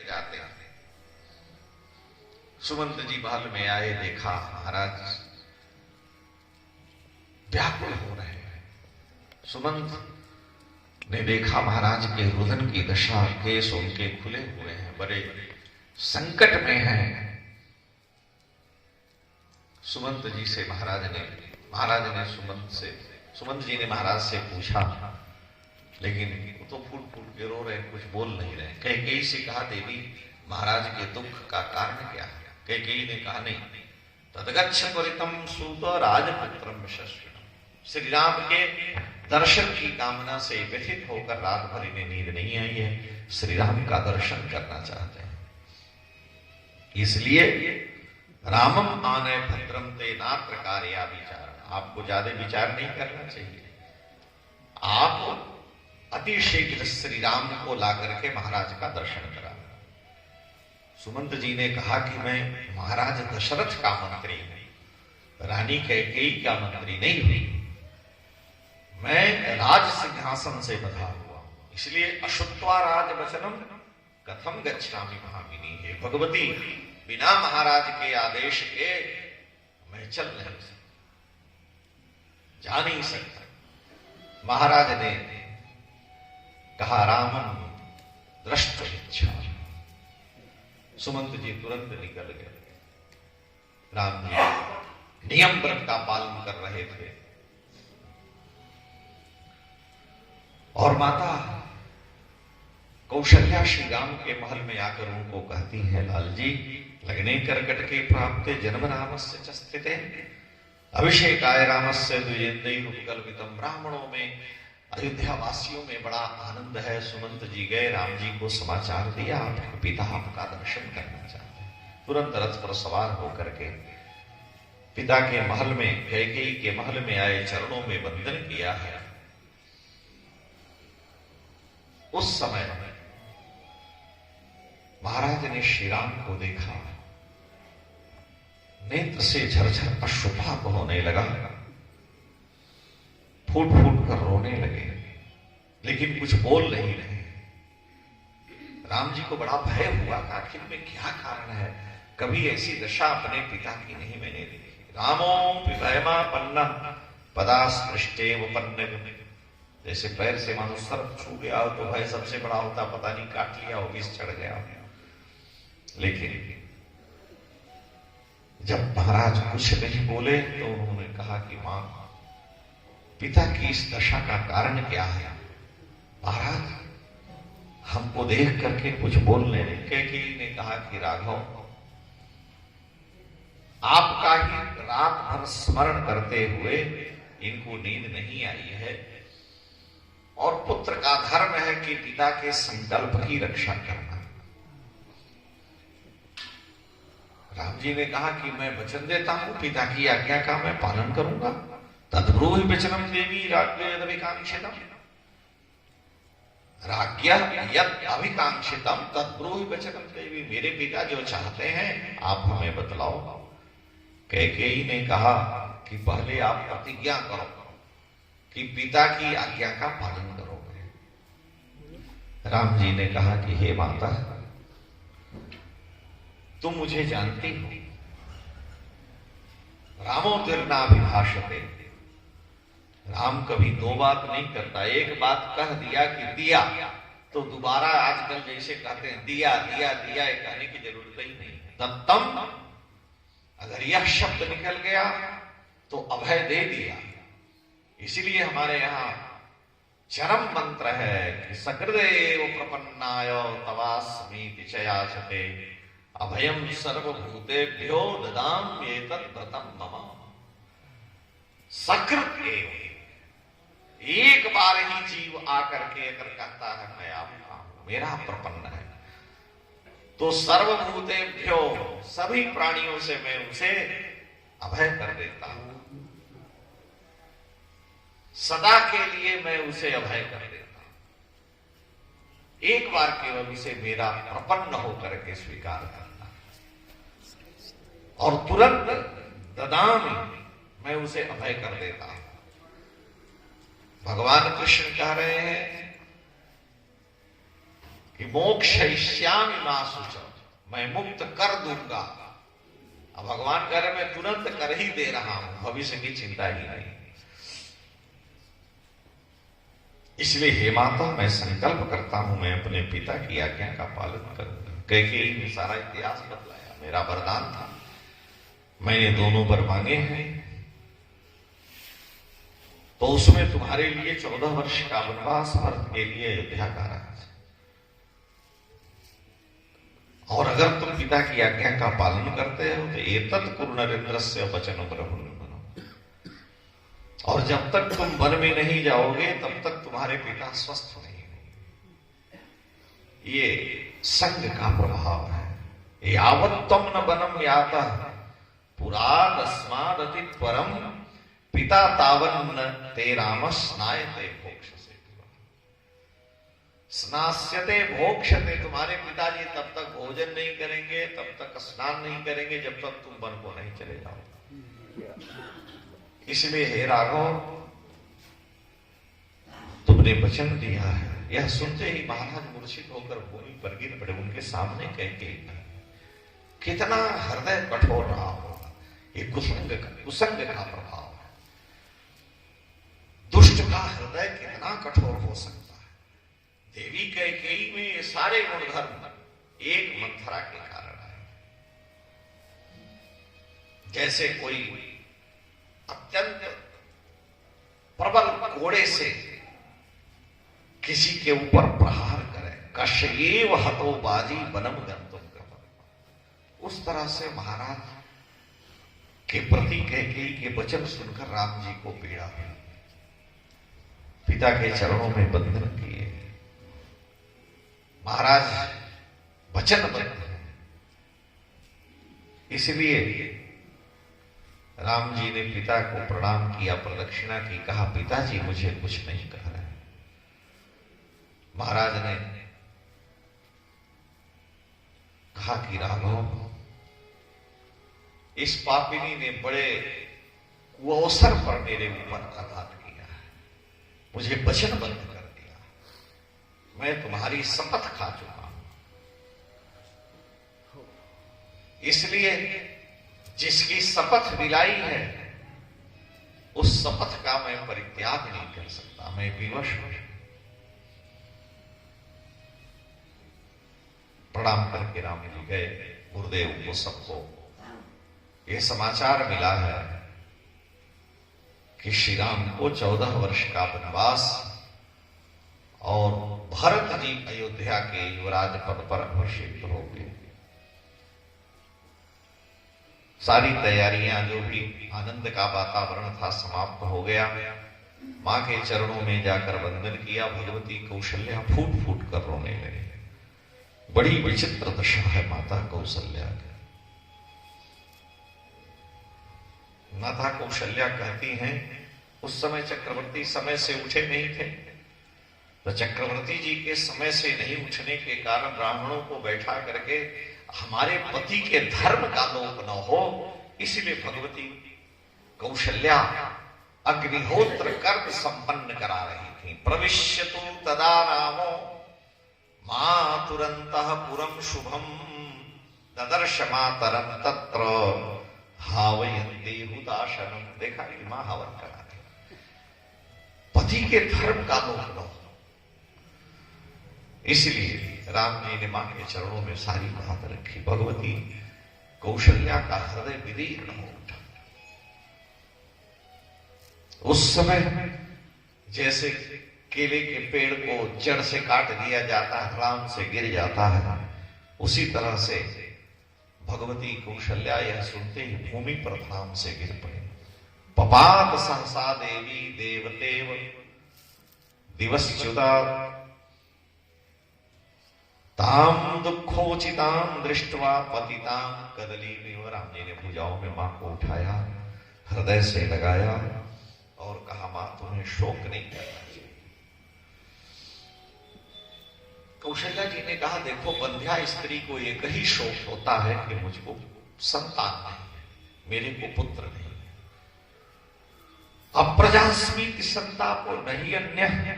जाते हैं। सुमंत जी महल में आए, देखा महाराज व्याकुल हो रहे हैं। सुमंत ने देखा महाराज के रुदन की दशा, केस उनके खुले हुए हैं, बड़े संकट में हैं। सुमंत जी से महाराज ने सुमंत जी ने महाराज से पूछा, लेकिन वो तो फूट फूट के रो रहे, कुछ बोल नहीं रहे। कैकेयी से कहा, देवी महाराज के दुख का कारण क्या है? कैकेयी ने कहा, नहीं, तदगच्छ त्वरितम सूत राजपुत्रम यशस्विनम। श्री राम के दर्शन की कामना से व्यथित होकर रात भर इन्हें नींद नहीं आई है, श्री राम का दर्शन करना चाहते हैं। इसलिए रामम आने भद्रम ते नात्र कार्या विचार। आपको ज्यादा विचार नहीं करना चाहिए, आप अति शीघ्र श्री राम को ला करके महाराज का दर्शन करा। सुमंत जी ने कहा कि मैं महाराज दशरथ का मंत्री हूं, रानी कैकेयी का मंत्री नहीं हुई, मैं राज सिंहासन से बधा हुआ, इसलिए अशुत्वा राज वचनम कथम गच्छामि महामिनी। हे भगवती, बिना महाराज के आदेश के मैं चल नहीं सकता, जा नहीं सकता। महाराज ने कहा, रामन दृष्ट इच्छा। सुमंत जी तुरंत निकल गए। राम जी नियम व्रत का पालन कर रहे थे और माता कौशल्या श्री राम के महल में आकर उनको कहती है, लाल जी, लग्ने कर्कट के प्राप्त जन्म रामस्य च स्थिते अभिषेकाय रामस्य द्विजेन्द्रैरुपकल्पितम्। ब्राह्मणों में, अयोध्या वासियों में बड़ा आनंद है। सुमंत जी गए, राम जी को समाचार दिया, आपके पिता आपका दर्शन करना चाहते हैं। तुरंत रथ पर सवार होकर के पिता के महल में, कैकेयी के महल में आए, चरणों में वंदन किया है। उस समय महाराज ने श्री राम को देखा, नेत्र से झरझर अश्रुपात होने लगा, फूट फूट कर रोने लगे, लेकिन कुछ बोल नहीं रहे। राम जी को बड़ा भय हुआ, आखिर में क्या कारण है? कभी ऐसी दशा अपने पिता की नहीं मैंने देखी। रामो विभयमा पन्ना पदास्पृष्टेव पन्नग। जैसे पैर से मानो सर्प छू गया हो तो भय सबसे बड़ा होता, पता नहीं काट लिया हो, विष चढ़ गया हो। लेकिन जब महाराज कुछ नहीं बोले तो उन्होंने कहा कि मां, पिता की इस दशा का कारण क्या है? महाराज हमको देख करके कुछ बोलने नहीं। कैकेयी ने कहा कि राघव, आपका ही रात भर स्मरण करते हुए इनको नींद नहीं आई है, और पुत्र का धर्म है कि पिता के संकल्प की रक्षा करना। राम जी ने कहा कि मैं वचन देता हूं, पिता की आज्ञा का मैं पालन करूंगा। तद्ब्रूहि वचनम देवी राज्ञ यदभिकांक्षितम। राज्ञ यद अभिकांक्षितम तद्ब्रूहि वचनम देवी। मेरे पिता जो चाहते हैं आप हमें बतलाओ। कैकेयी ने कहा कि पहले आप प्रतिज्ञा करो कि पिता की आज्ञा का पालन करोगे। राम जी ने कहा कि हे माता, तुम मुझे जानती हो, रामो तिर्नाभिभाषते। राम कभी दो बात नहीं करता, एक बात कह दिया कि दिया, तो दोबारा आजकल जैसे कहते हैं दिया दिया दिया, ये कहने की जरूरत ही नहीं। दत्तम, अगर यह शब्द निकल गया तो अभय दे दिया। इसीलिए हमारे यहां चरम मंत्र है कि सकृदेव प्रपन्नाय तवास्मीति चयासते अभयम सर्वभूतेभ्यो ददाम्येतत् व्रतम मम। सकृत एक बार ही जीव आकर के अगर कहता है मैं आपका हूं, मेरा प्रपन्न है, तो सर्वभूतेभ्यो, सभी प्राणियों से मैं उसे अभय कर देता हूं। सदा के लिए मैं उसे अभय कर देता हूं। एक बार केवल उसे मेरा प्रपन्न होकर के स्वीकार करना, और तुरंत ददामी, मैं उसे अभय कर देता हूं। भगवान कृष्ण कह रहे हैं कि मोक्षयिष्यामि मा शुचौ, मैं मुक्त कर दूंगा। अब भगवान कह रहे मैं तुरंत कर ही दे रहा हूं, भविष्य की चिंता ही नहीं। इसलिए हे माता, मैं संकल्प करता हूं मैं अपने पिता की आज्ञा का पालन करूंगा। कैकेयी ने सारा इतिहास बतलाया, मेरा वरदान था, मैंने दोनों वर मांगे हैं, तो उसमें तुम्हारे लिए 14 वर्ष का वनवास, भरत के लिए अयोध्या का राज, और अगर तुम पिता की आज्ञा का पालन करते हो तो एतत् कुरु नरेंद्रस्य वचनं ब्रह्मन्। और जब तक तुम वन में नहीं जाओगे तब तक तुम्हारे पिता स्वस्थ नहीं होंगे। ये संग का प्रभाव है। यावत् त्वं न वनम यातः पुरादस्मादति परम पिता तावन्न ते राम स्नायते भोक्ष्यसे। स्नास्यते भोक्ष्यते, तुम्हारे पिताजी तब तक भोजन नहीं करेंगे, तब तक स्नान नहीं करेंगे जब तक तुम वन को नहीं चले जाओ। इसलिए हे राघव, तुमने वचन दिया है। यह सुनते ही महाराज मूर्छित होकर भूमि पर गिर पड़े। उनके सामने कहके कितना हृदय कठोर रहा होगा। ये कुसंग का प्रभाव है। दुष्ट का हृदय कितना कठोर हो सकता है। देवी कैकेयी में ये सारे गुणधर्म एक मंथरा के कारण आए। जैसे कोई अत्यंत प्रबल घोड़े से किसी के ऊपर प्रहार करे, कश्येव हतो बाजी वनम गंतुम कृपा। उस तरह से महाराज के प्रति कैकेयी के वचन सुनकर राम जी को पीड़ा हुई। पिता के चरणों में बंधन किए। महाराज वचनबद्ध है, इसलिए राम जी ने पिता को प्रणाम किया, प्रदक्षिणा की, कहा पिताजी मुझे कुछ नहीं कह रहे। महाराज ने कहा कि राघव, इस पापिनी ने बड़े कुअवसर पर मेरे ऊपर आघात किया है, मुझे वचनबद्ध कर दिया, मैं तुम्हारी शपथ खा चुका हूं। इसलिए जिसकी शपथ दिलाई है उस शपथ का मैं परित्याग नहीं कर सकता, मैं विवश हूं। प्रणाम करके राम जी गए। गुरुदेव को सबको यह समाचार मिला है कि श्री राम को 14 वर्ष का वनवास और भरत जी अयोध्या के युवराज पद पर अभिषिक्त हो गए। सारी तैयारियां, जो भी आनंद का वातावरण था, समाप्त हो गया। मां के चरणों में जाकर वंदन किया। भगवती कौशल्या फूट फूट कर रोने लगे। बड़ी विचित्र दशा है माता कौशल्या की। माता कौशल्या कहती हैं, उस समय चक्रवर्ती समय से उठे नहीं थे, तो चक्रवर्ती जी के समय से नहीं उठने के कारण ब्राह्मणों को बैठा करके हमारे पति के धर्म का लोप न हो, इसलिए भगवती कौशल्या अग्निहोत्र कर्म संपन्न करा रही थी। प्रविश्यतु तदा रामो मातुरन्तः पुरम शुभम ददर्श मातरम तत्र हावयन्ते हुताशनम। देखा कि मां हवन करा रही, पति के धर्म का लोप न हो। इसलिए राम जी ने मां के चरणों में सारी बात रखी। भगवती कौशल्या का हृदय विदीर्ण हो उठा। उस समय जैसे केले के पेड़ को जड़ से काट दिया जाता है, राम से गिर जाता है, उसी तरह से भगवती कौशल्या यह सुनते ही भूमि पर धाम से गिर पड़े। पपात सहसा देवी देवतेव दिवसच्युता ताम दुखोचिताम दृष्टवा पतिताम कदली। राम जी ने भुजाओं में मां को उठाया, हृदय से लगाया और कहा, मां तुम्हें शोक नहीं करना चाहिए। कौशल्या जी ने कहा, देखो बंध्या स्त्री को एक ही शोक होता है कि मुझको संतान नहीं है, मेरे को पुत्र नहीं है। अप्रजास्मीति संतापो नहीं अन्य।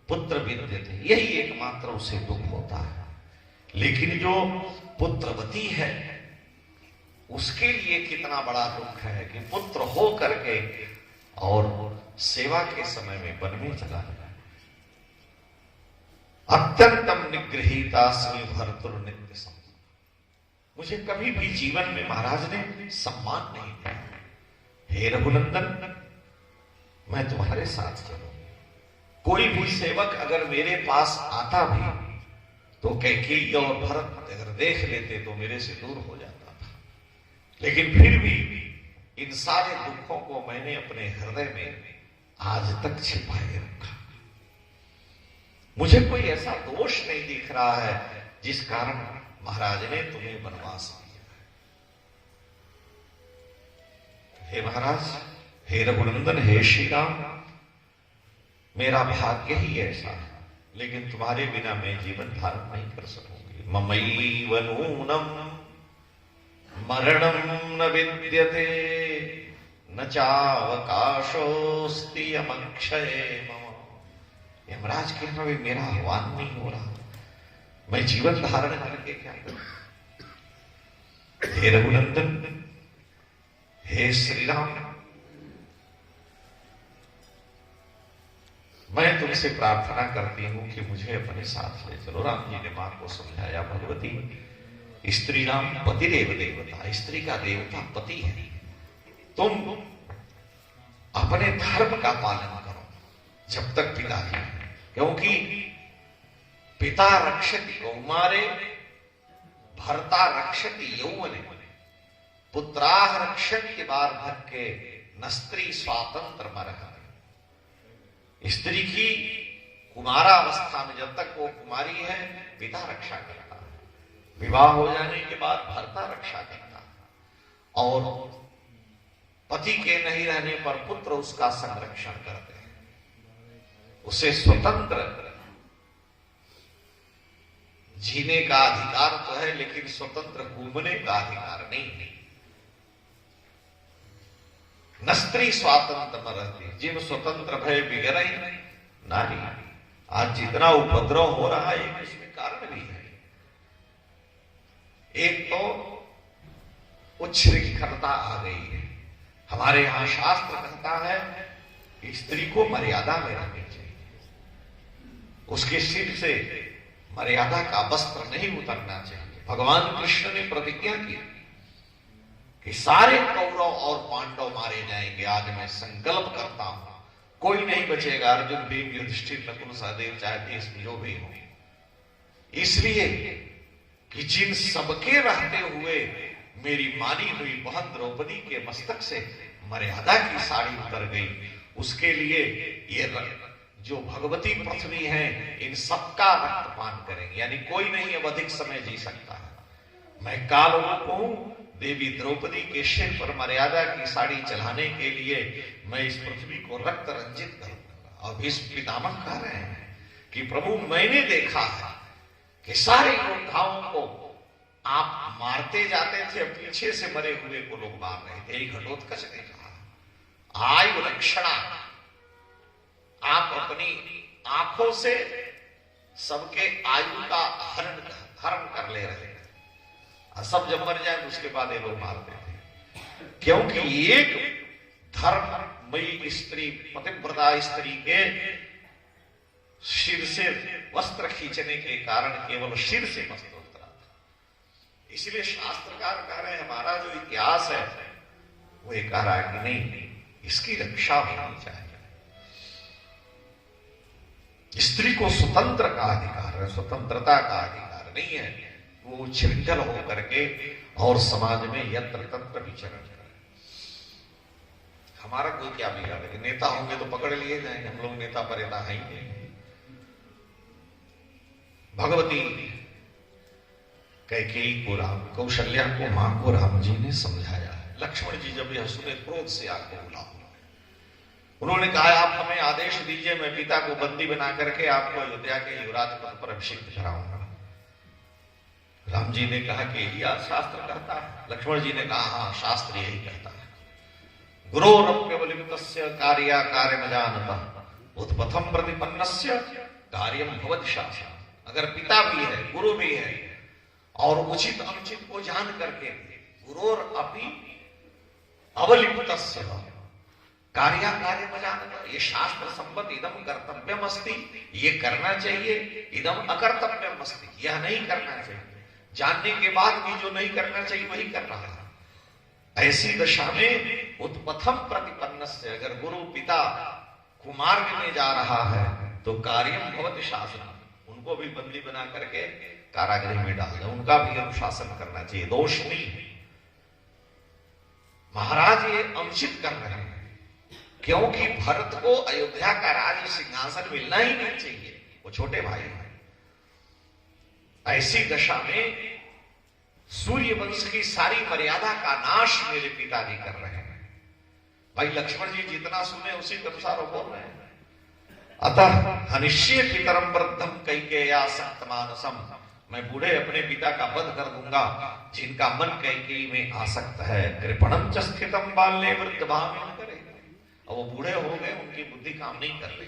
पुत्र विद्यते, यही एकमात्र उसे दुख होता है। लेकिन जो पुत्रवती है उसके लिए कितना बड़ा दुख है कि पुत्र हो करके और सेवा के समय में वन में चला गया। अत्यंतम निगृहीता स्वी भर्तृ नित्य सम, मुझे कभी भी जीवन में महाराज ने सम्मान नहीं दिया। हे रघुनंदन, मैं तुम्हारे साथ चलूं। कोई भी सेवक अगर मेरे पास आता भी तो कैकेयी और भरत अगर देख लेते तो मेरे से दूर हो जाता था। लेकिन फिर भी इन सारे दुखों को मैंने अपने हृदय में आज तक छिपाए रखा। मुझे कोई ऐसा दोष नहीं दिख रहा है जिस कारण महाराज ने तुम्हें वनवास दिया। हे महाराज, हे रघुनंदन, हे श्री राम, मेरा भाग्य ही ऐसा है, लेकिन तुम्हारे बिना मैं जीवन धारण नहीं कर सकूंगी। ममैव नूनम मरणम न विद्यते न चावकाशोस्ति यमक्षये मम। यमराज कह रहा है मेरा आह्वान नहीं हो रहा, मैं जीवन धारण करके क्या करूं। हे रघुनंदन, हे श्री राम, मैं तुमसे प्रार्थना करती हूं कि मुझे अपने साथ ले चलो। राम जी ने मां को समझाया, भगवती, स्त्री नाम पतिरेव देवता, स्त्री का देवता पति है। तुम अपने धर्म का पालन करो जब तक पिता है, क्योंकि पिता रक्षति कौमारे भर्ता रक्षति यौवने पुत्राः रक्षन्ति वार्धक्ये न स्त्री स्वातंत्र मरः। स्त्री की कुमारावस्था में जब तक वो कुमारी है पिता रक्षा करता है, विवाह हो जाने के बाद भर्ता रक्षा करता है, और पति के नहीं रहने पर पुत्र उसका संरक्षण करते हैं। उसे स्वतंत्र जीने का अधिकार तो है, लेकिन स्वतंत्र घूमने का अधिकार नहीं है। न स्त्री स्वातंत्र रहती जिम स्वतंत्र भय बिगड़ई नारी। आज जितना उपद्रव हो रहा है इसमें कारण भी है। एक तो उच्छृंखलता आ गई है। हमारे यहां शास्त्र कहता है कि स्त्री को मर्यादा में रहनी चाहिए, उसके सिर से मर्यादा का वस्त्र नहीं उतरना चाहिए। भगवान कृष्ण ने प्रतिज्ञा की कि सारे कौरव और पांडव मारे जाएंगे। आज मैं संकल्प करता हूं कोई नहीं बचेगा, अर्जुन भीम युधिष्ठिर नकुल सहदेव चाहे देश में जो भी हो। इसलिए कि जिन सबके रहते हुए मेरी मानी हुई बहन द्रौपदी के मस्तक से मर्यादा की साड़ी उतर गई, उसके लिए ये जो भगवती पृथ्वी है इन सबका रक्तपान करेंगे, यानी कोई नहीं अब अधिक समय जी सकता है। मैं काल रूप हूं, देवी द्रौपदी के सिर पर मर्यादा की साड़ी चढ़ाने के लिए मैं इस पृथ्वी को रक्त रंजित करूंगा। और भीष्म पितामह कह रहे हैं कि प्रभु मैंने देखा है कि सारे योद्धाओं को आप मारते जाते थे, पीछे से मरे हुए को लोग मार रहे थे। घटोत्कच ने कहा आयु रक्षणा, आप अपनी आंखों से सबके आयु का हरण कर ले रहे थे। सब जब मर जाए तो उसके बाद ये लोग मारते थे, क्योंकि एक धर्ममयी स्त्री, पतिव्रता स्त्री के सिर से वस्त्र खींचने के कारण केवल सिर से वस्त्र उतरा था। इसलिए शास्त्रकार कह रहे हैं हमारा जो इतिहास है वो ये कह रहा है कि नहीं, इसकी रक्षा होनी चाहिए। स्त्री को स्वतंत्र का अधिकार है, स्वतंत्रता का अधिकार नहीं है वो उच्छृंखल होकर के और समाज में यत्र तत्र विचरण करे। हमारा कोई क्या बिगाड़ है, नेता होंगे तो पकड़ लिए जाएंगे, हम लोग नेता परेता है ही नहीं। भगवती कैकेयी को राम, कौशल्या को मां को राम जी ने समझाया है। लक्ष्मण जी जब यह सुने क्रोध से आग को बुला, उन्होंने कहा आप हमें आदेश दीजिए, मैं पिता को बंदी बना करके आपको अयोध्या के युवराज पद पर अभिषिक्त कराऊंगा। राम जी ने कहा कि यही शास्त्र कहता है। लक्ष्मण जी ने कहा हाँ, शास्त्र यही कहता है। गुरोरप्यवलिप्तस्य कार्या कार्यमजानतः उत्पथं प्रतिपन्नस्य कार्यम भवति शासन। अगर पिता भी है, गुरु भी है, और उचित अनुचित को जान करके गुरोर अपि अवलिप्तस्य कार्याकार्य बजाना, ये शास्त्र संबद्ध इदम कर्तव्यम अस्ति, ये करना चाहिए, इदम अकर्तव्यम अस्ति, यह नहीं करना चाहिए। जानने के बाद भी जो नहीं करना चाहिए वही कर रहा है। ऐसी दशा में उत्पथम प्रतिपन्न से, अगर गुरु पिता कुमार्ग में जा रहा है तो कार्यम भवति शासन, उनको भी बंदी बना करके कारागृह में डाल दो, उनका भी अनुशासन करना चाहिए, दोष नहीं है। महाराज ये अनुचित कर रहे हैं, क्योंकि भरत को अयोध्या का राज्य सिंहासन मिलना ही नहीं चाहिए, वो छोटे भाई हैं। ऐसी दशा में सूर्य वंश की सारी मर्यादा का नाश मेरे पिताजी कर रहे हैं। भाई लक्ष्मण जी जितना सुने उसी के अनुसार वो बोल रहे हैं। अतः हनिष्ये पितरम वृद्धम कैकेय्या सप्तमानसम, मैं बूढ़े अपने पिता का वध कर दूंगा जिनका मन कैकेयी में आसक्त है। कृपणम च स्थितम बाल्ये वृद्ध भाव न करे, और वो बूढ़े हो गए, उनकी बुद्धि काम नहीं कर रही।